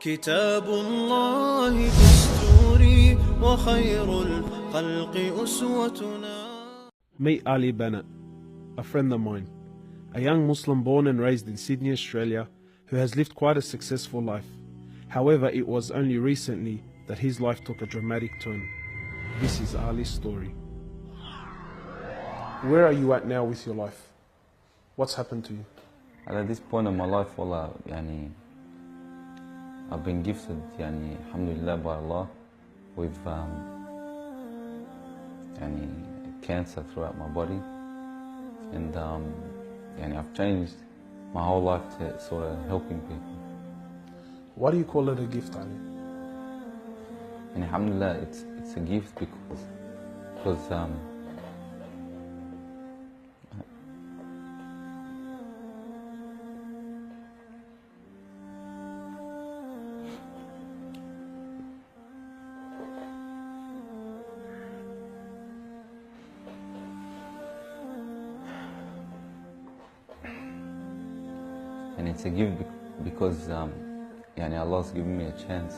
كتاب الله دستوري وخير الخلق أسوتنا. Meet Ali Bennett, a friend of mine, a young Muslim born and raised in Sydney, Australia, who has lived quite a successful life. However, it was only recently that his life took a dramatic turn. This is Ali's story. Where are you at now with your life? What's happened to you? At this point in my life, wallah, I've been gifted, alhamdulillah, by Allah, with cancer throughout my body, and I've changed my whole life to sort of helping people. Why do you call it a gift, Ali? And alhamdulillah, it's a gift because and it's a gift because Allah's given me a chance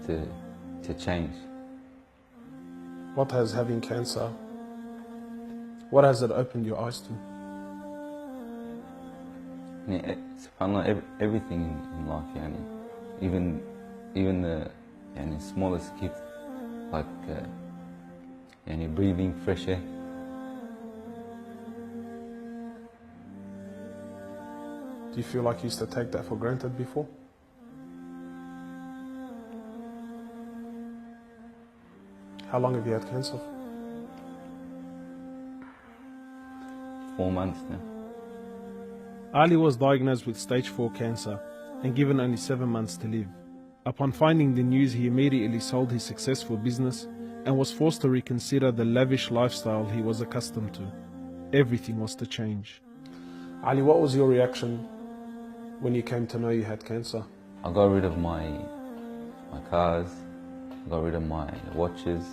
to change. What has having cancer, what has it opened your eyes to? SubhanAllah, everything in life, even the smallest gift, like breathing fresh air. Do you feel like you used to take that for granted before? How long have you had cancer? 4 months now. Ali was diagnosed with stage 4 cancer and given only 7 months to live. Upon finding the news, he immediately sold his successful business and was forced to reconsider the lavish lifestyle he was accustomed to. Everything was to change. Ali, what was your reaction when you came to know you had cancer? I got rid of my cars, I got rid of my watches,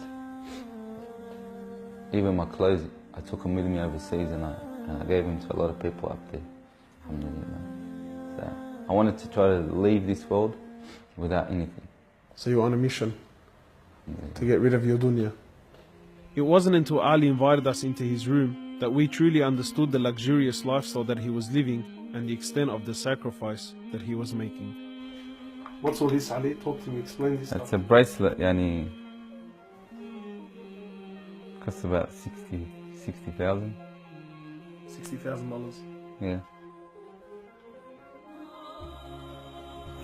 even my clothes. I took them with me overseas and I gave them to a lot of people up there. Alhamdulillah. So I wanted to try to leave this world without anything. So you were on a mission to get rid of your dunya. It wasn't until Ali invited us into his room that we truly understood the luxurious lifestyle that he was living and the extent of the sacrifice that he was making. What's all this, Ali? Talk to me, explain this. It's a bracelet, costs about $60,000. $60,000. Yeah.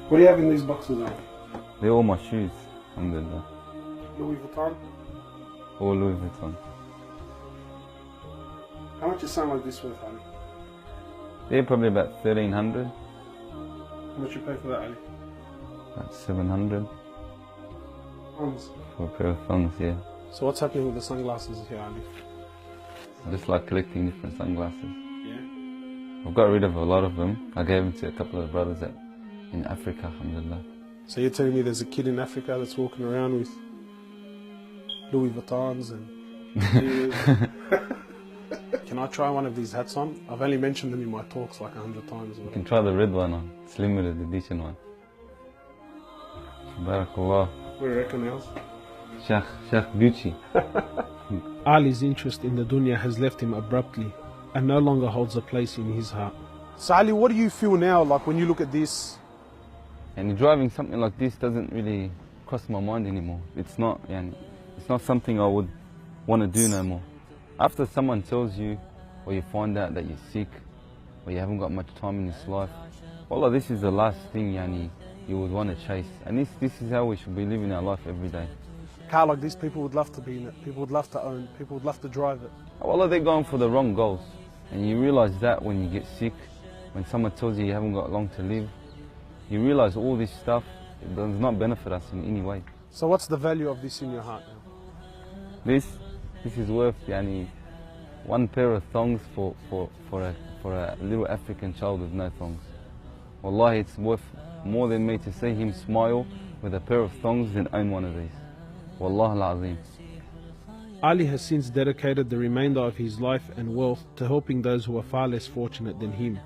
What do you have in these boxes, Ali? They're all my shoes, alhamdulillah. Louis Vuitton? All Louis Vuitton. How much is something like this worth, Ali? They're probably about $1,300. How much you pay for that, Ali? About $700. Pounds. For a pair of thongs, yeah. So what's happening with the sunglasses here, Ali? I just like collecting different sunglasses. Yeah? I've got rid of a lot of them. I gave them to a couple of brothers in Africa, alhamdulillah. So you're telling me there's a kid in Africa that's walking around with Louis Vuittons and... Can I try one of these hats on? I've only mentioned them in my talks like 100 times. You can try the red one on. It's limited edition one. Barakallah. What do you reckon else? Sheikh Gucci. Ali's interest in the dunya has left him abruptly and no longer holds a place in his heart. So Ali, what do you feel now like when you look at this? And driving something like this doesn't really cross my mind anymore. It's not something I would want to do no more. After someone tells you, or you find out that you're sick, or you haven't got much time in this life, wallah, this is the last thing you would want to chase. And this is how we should be living our life every day. Car like this, people would love to be in it, people would love to own, people would love to drive it. Wallah, they're going for the wrong goals. And you realize that when you get sick, when someone tells you haven't got long to live, you realize all this stuff does not benefit us in any way. So what's the value of this in your heart now? This is worth one pair of thongs for a little African child with no thongs. Wallahi, it's worth more than me to see him smile with a pair of thongs than own one of these. Wallah al-Azim. Ali has since dedicated the remainder of his life and wealth to helping those who are far less fortunate than him.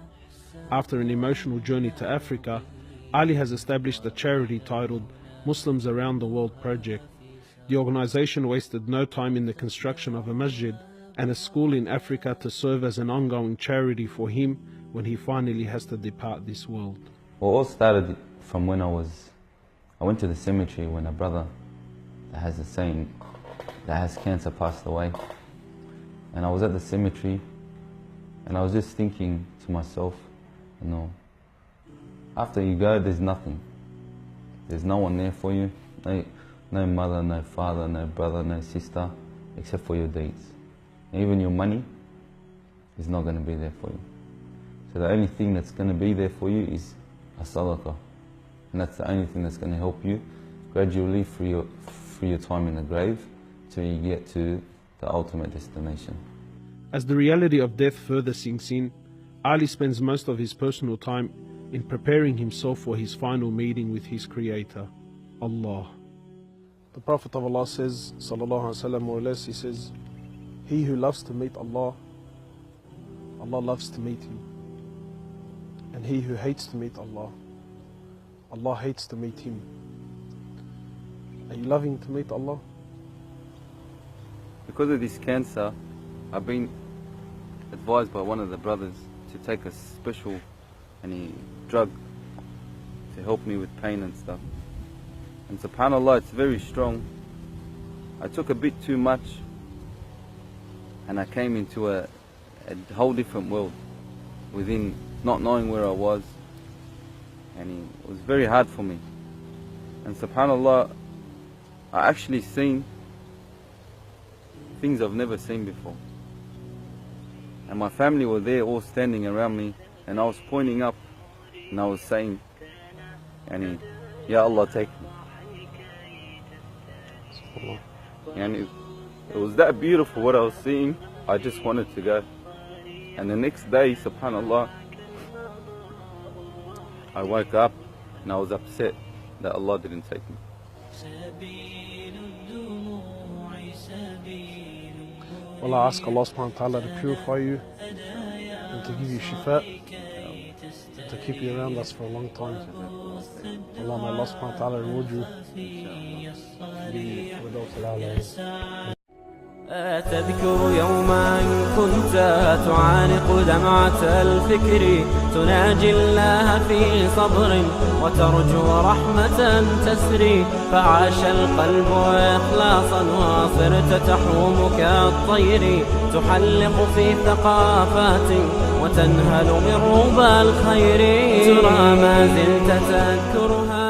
After an emotional journey to Africa, Ali has established a charity titled Muslims Around the World Project. The organization wasted no time in the construction of a masjid and a school in Africa to serve as an ongoing charity for him when he finally has to depart this world. Well, it all started from when I went to the cemetery when a brother that has the same, that has cancer, passed away. And I was at the cemetery and I was just thinking to myself, you know, after you go, there's nothing. There's no one there for you. No mother, no father, no brother, no sister, except for your deeds. And even your money is not going to be there for you. So the only thing that's going to be there for you is a sadaqah. And that's the only thing that's going to help you gradually through your time in the grave till you get to the ultimate destination. As the reality of death further sinks in, Ali spends most of his personal time in preparing himself for his final meeting with his Creator, Allah. The Prophet of Allah says, sallallahu alaihi wasallam, more or less, he says, he who loves to meet Allah, Allah loves to meet him. And he who hates to meet Allah, Allah hates to meet him. Are you loving to meet Allah? Because of this cancer, I've been advised by one of the brothers to take a special drug to help me with pain and stuff. And subhanAllah, it's very strong. I took a bit too much and I came into a whole different world within not knowing where I was, and it was very hard for me. And subhanAllah, I actually seen things I've never seen before. And my family were there all standing around me, and I was pointing up and I was saying, Ya Allah, take me. And it was that beautiful what I was seeing, I just wanted to go. And the next day, subhanAllah, I woke up and I was upset that Allah didn't take me. Well, I ask Allah subhanahu wa ta'ala to purify you and to give you shifa, to keep you around us for a long time. Allah, may Allah subhanahu wa ta'ala reward you. تذكر يوما كنت تعانق دمعة الفكر تناجي الله في صبر وترجو رحمة تسري فعاش القلب إخلاصا وصرت تحوم كالطير تحلق في ثقافات وتنهل من ربى الخير ترى ما زلت تذكرها